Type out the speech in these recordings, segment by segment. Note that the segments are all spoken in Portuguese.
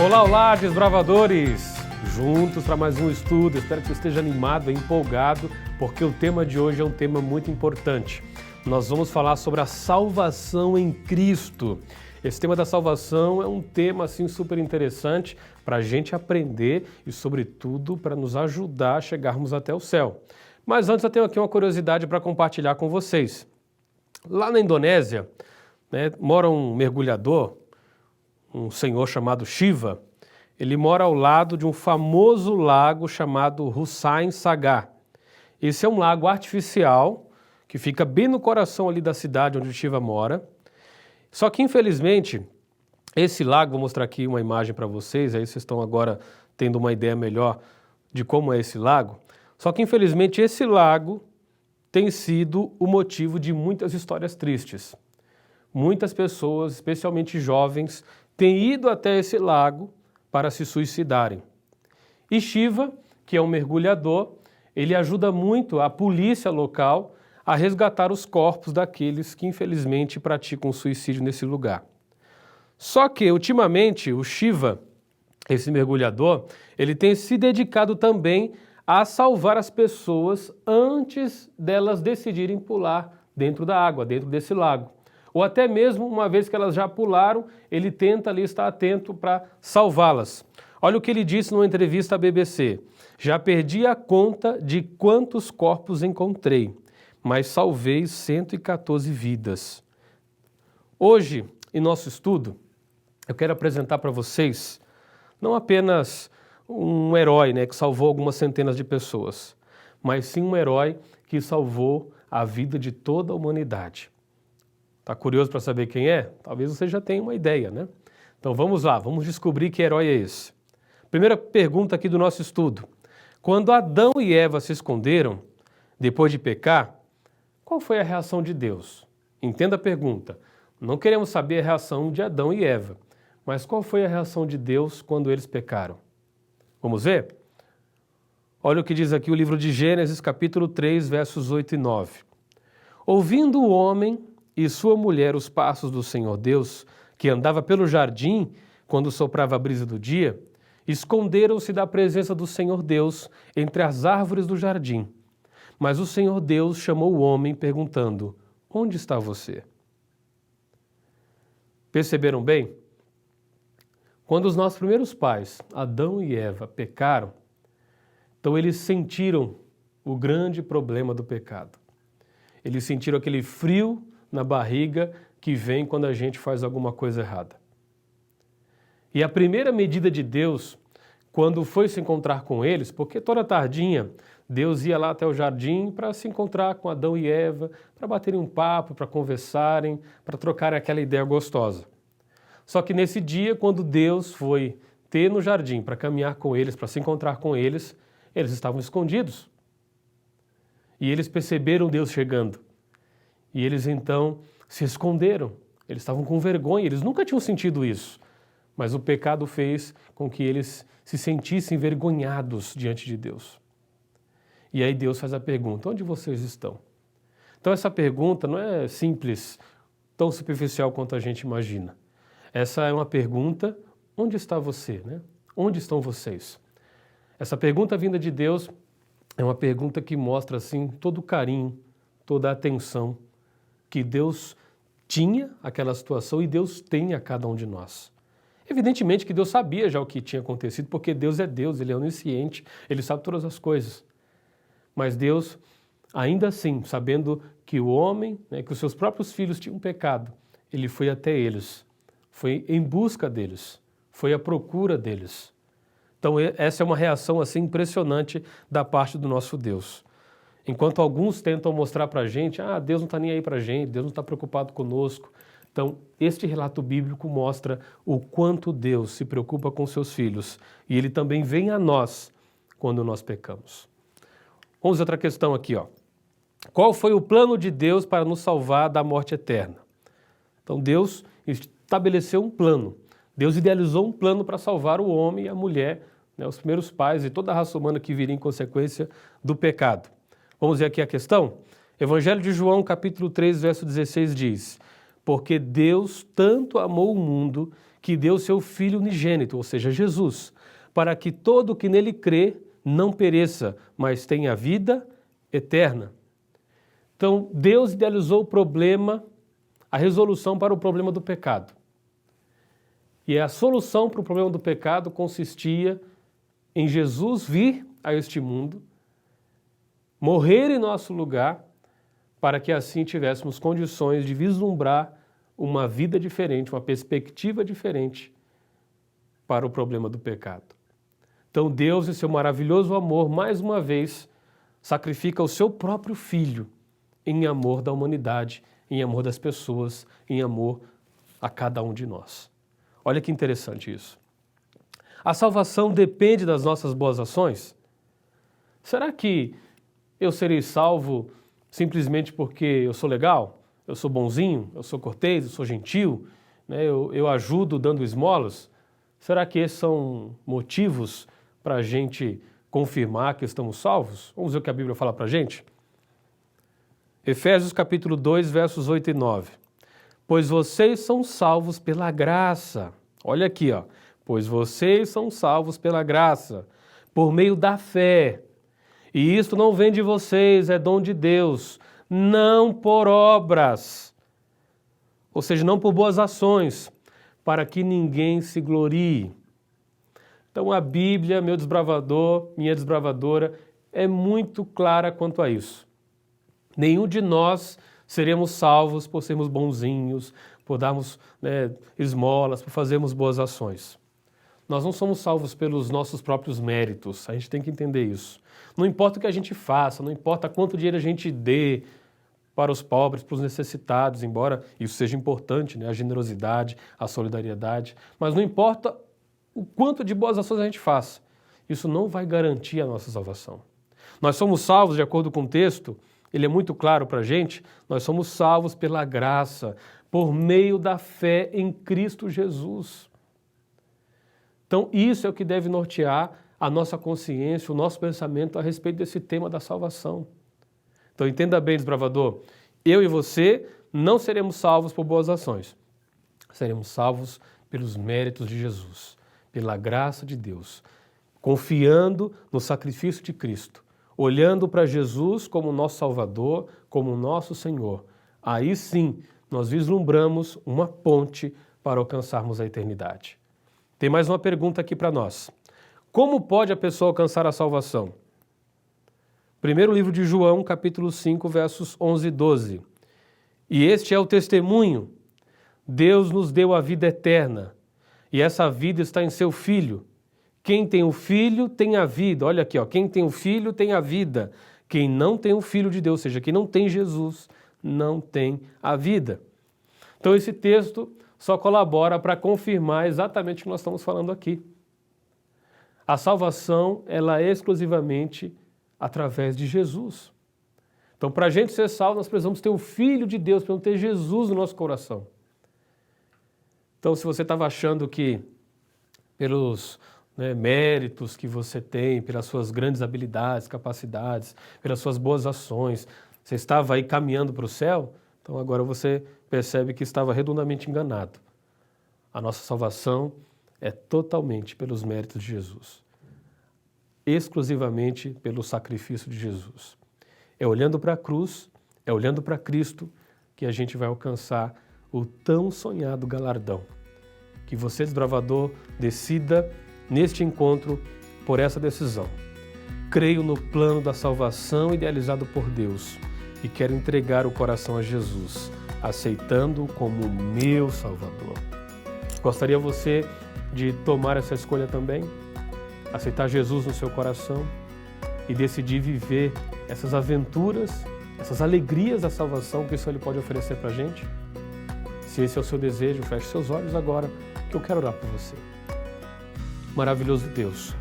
Olá, olá, desbravadores! Juntos para mais um estudo. Espero que você esteja animado e empolgado, porque o tema de hoje é um tema muito importante. Nós vamos falar sobre a salvação em Cristo. Esse tema da salvação é um tema assim super interessante para a gente aprender e, sobretudo, para nos ajudar a chegarmos até o céu. Mas antes eu tenho aqui uma curiosidade para compartilhar com vocês. Lá na Indonésia, mora um mergulhador, um senhor chamado Shiva. Ele mora ao lado de um famoso lago chamado Hussain Sagar. Esse é um lago artificial que fica bem no coração ali da cidade onde o Shiva mora. Só que, infelizmente, esse lago, vou mostrar aqui uma imagem para vocês, aí vocês estão agora tendo uma ideia melhor de como é esse lago. Só que, infelizmente, esse lago tem sido o motivo de muitas histórias tristes. Muitas pessoas, especialmente jovens, têm ido até esse lago para se suicidarem. E Shiva, que é um mergulhador, ele ajuda muito a polícia local a resgatar os corpos daqueles que infelizmente praticam suicídio nesse lugar. Só que, ultimamente, o Shiva, esse mergulhador, ele tem se dedicado também a salvar as pessoas antes delas decidirem pular dentro da água, dentro desse lago. Ou até mesmo, uma vez que elas já pularam, ele tenta ali estar atento para salvá-las. Olha o que ele disse numa entrevista à BBC. Já perdi a conta de quantos corpos encontrei, mas salvei 114 vidas. Hoje, em nosso estudo, eu quero apresentar para vocês não apenas um herói, que salvou algumas centenas de pessoas, mas sim um herói que salvou a vida de toda a humanidade. Está curioso para saber quem é? Talvez você já tenha uma ideia, né? Então vamos lá, vamos descobrir que herói é esse. Primeira pergunta aqui do nosso estudo. Quando Adão e Eva se esconderam, depois de pecar, qual foi a reação de Deus? Entenda a pergunta. Não queremos saber a reação de Adão e Eva, mas qual foi a reação de Deus quando eles pecaram? Vamos ver? Olha o que diz aqui o livro de Gênesis, capítulo 3, versos 8 e 9. Ouvindo o homem e sua mulher os passos do Senhor Deus, que andava pelo jardim quando soprava a brisa do dia, esconderam-se da presença do Senhor Deus entre as árvores do jardim. Mas o Senhor Deus chamou o homem perguntando: onde está você? Perceberam bem? Quando os nossos primeiros pais, Adão e Eva, pecaram, então eles sentiram o grande problema do pecado. Eles sentiram aquele frio na barriga que vem quando a gente faz alguma coisa errada. E a primeira medida de Deus, quando foi se encontrar com eles, porque toda tardinha Deus ia lá até o jardim para se encontrar com Adão e Eva, para baterem um papo, para conversarem, para trocarem aquela ideia gostosa. Só que nesse dia, quando Deus foi ter no jardim para caminhar com eles, para se encontrar com eles estavam escondidos. E eles perceberam Deus chegando. E eles então se esconderam. Eles estavam com vergonha, eles nunca tinham sentido isso. Mas o pecado fez com que eles se sentissem envergonhados diante de Deus. E aí Deus faz a pergunta: onde vocês estão? Então essa pergunta não é simples, tão superficial quanto a gente imagina. Essa é uma pergunta: onde está você? Onde estão vocês? Essa pergunta vinda de Deus é uma pergunta que mostra assim todo o carinho, toda a atenção que Deus tinha àquela situação e Deus tem a cada um de nós. Evidentemente que Deus sabia já o que tinha acontecido, porque Deus, Ele é onisciente, Ele sabe todas as coisas. Mas Deus, ainda assim, sabendo que o homem, que os seus próprios filhos tinham pecado, Ele foi até eles, foi em busca deles, foi à procura deles. Então essa é uma reação assim impressionante da parte do nosso Deus. Enquanto alguns tentam mostrar para a gente, Deus não está nem aí para a gente, Deus não está preocupado conosco. Então, este relato bíblico mostra o quanto Deus se preocupa com seus filhos e Ele também vem a nós quando nós pecamos. Vamos a outra questão aqui. Qual foi o plano de Deus para nos salvar da morte eterna? Então, Deus estabeleceu um plano. Deus idealizou um plano para salvar o homem e a mulher, os primeiros pais e toda a raça humana que viria em consequência do pecado. Vamos ver aqui a questão? Evangelho de João, capítulo 3, verso 16 diz: porque Deus tanto amou o mundo que deu seu Filho unigênito, ou seja, Jesus, para que todo que nele crê não pereça, mas tenha vida eterna. Então, Deus idealizou o problema, a resolução para o problema do pecado. E a solução para o problema do pecado consistia em Jesus vir a este mundo, morrer em nosso lugar, para que assim tivéssemos condições de vislumbrar uma vida diferente, uma perspectiva diferente para o problema do pecado. Então Deus, em seu maravilhoso amor, mais uma vez, sacrifica o seu próprio Filho em amor da humanidade, em amor das pessoas, em amor a cada um de nós. Olha que interessante isso. A salvação depende das nossas boas ações? Será que eu serei salvo simplesmente porque eu sou legal, eu sou bonzinho, eu sou cortês, eu sou gentil, né? eu ajudo dando esmolas? Será que esses são motivos para a gente confirmar que estamos salvos? Vamos ver o que a Bíblia fala para a gente? Efésios capítulo 2, versos 8 e 9. Pois vocês são salvos pela graça. Olha aqui, ó. Pois vocês são salvos pela graça, por meio da fé. E isto não vem de vocês, é dom de Deus, não por obras, ou seja, não por boas ações, para que ninguém se glorie. Então a Bíblia, meu desbravador, minha desbravadora, é muito clara quanto a isso. Nenhum de nós seremos salvos por sermos bonzinhos, por darmos esmolas, por fazermos boas ações. Nós não somos salvos pelos nossos próprios méritos, a gente tem que entender isso. Não importa o que a gente faça, não importa quanto dinheiro a gente dê para os pobres, para os necessitados, embora isso seja importante, né? A generosidade, a solidariedade, mas não importa o quanto de boas ações a gente faça, isso não vai garantir a nossa salvação. Nós somos salvos, de acordo com o texto, ele é muito claro para a gente, nós somos salvos pela graça, por meio da fé em Cristo Jesus. Então, isso é o que deve nortear a nossa consciência, o nosso pensamento a respeito desse tema da salvação. Então, entenda bem, desbravador, eu e você não seremos salvos por boas ações. Seremos salvos pelos méritos de Jesus, pela graça de Deus, confiando no sacrifício de Cristo, olhando para Jesus como nosso Salvador, como nosso Senhor. Aí sim, nós vislumbramos uma ponte para alcançarmos a eternidade. Tem mais uma pergunta aqui para nós. Como pode a pessoa alcançar a salvação? Primeiro livro de João, capítulo 5, versos 11 e 12. E este é o testemunho. Deus nos deu a vida eterna, e essa vida está em seu Filho. Quem tem o Filho tem a vida. Olha aqui, ó. Quem tem o Filho tem a vida. Quem não tem o Filho de Deus, ou seja, quem não tem Jesus, não tem a vida. Então esse texto só colabora para confirmar exatamente o que nós estamos falando aqui. A salvação, ela é exclusivamente através de Jesus. Então, para a gente ser salvo, nós precisamos ter o Filho de Deus, precisamos ter Jesus no nosso coração. Então, se você estava achando que pelos méritos que você tem, pelas suas grandes habilidades, capacidades, pelas suas boas ações, você estava aí caminhando para o céu, então agora você percebe que estava redondamente enganado. A nossa salvação é totalmente pelos méritos de Jesus, exclusivamente pelo sacrifício de Jesus. É olhando para a cruz, é olhando para Cristo que a gente vai alcançar o tão sonhado galardão. Que você, desbravador, decida neste encontro por essa decisão. Creio no plano da salvação idealizado por Deus e quero entregar o coração a Jesus, aceitando-o como meu Salvador. Gostaria você de tomar essa escolha também? Aceitar Jesus no seu coração e decidir viver essas aventuras, essas alegrias da salvação que o Senhor Ele pode oferecer para a gente? Se esse é o seu desejo, feche seus olhos agora, que eu quero orar por você. Maravilhoso Deus,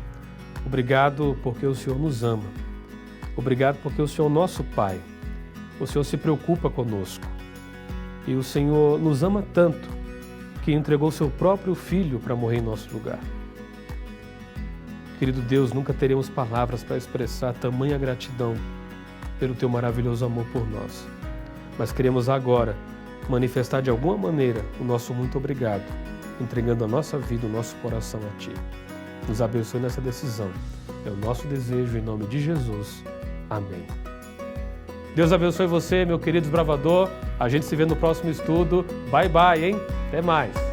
obrigado porque o Senhor nos ama. Obrigado porque o Senhor é nosso Pai. O Senhor se preocupa conosco. E o Senhor nos ama tanto que entregou seu próprio Filho para morrer em nosso lugar. Querido Deus, nunca teremos palavras para expressar tamanha gratidão pelo teu maravilhoso amor por nós. Mas queremos agora manifestar de alguma maneira o nosso muito obrigado entregando a nossa vida, o nosso coração a Ti. Nos abençoe nessa decisão. É o nosso desejo em nome de Jesus. Amém. Deus abençoe você, meu querido desbravador. A gente se vê no próximo estudo. Bye, bye, hein? Até mais.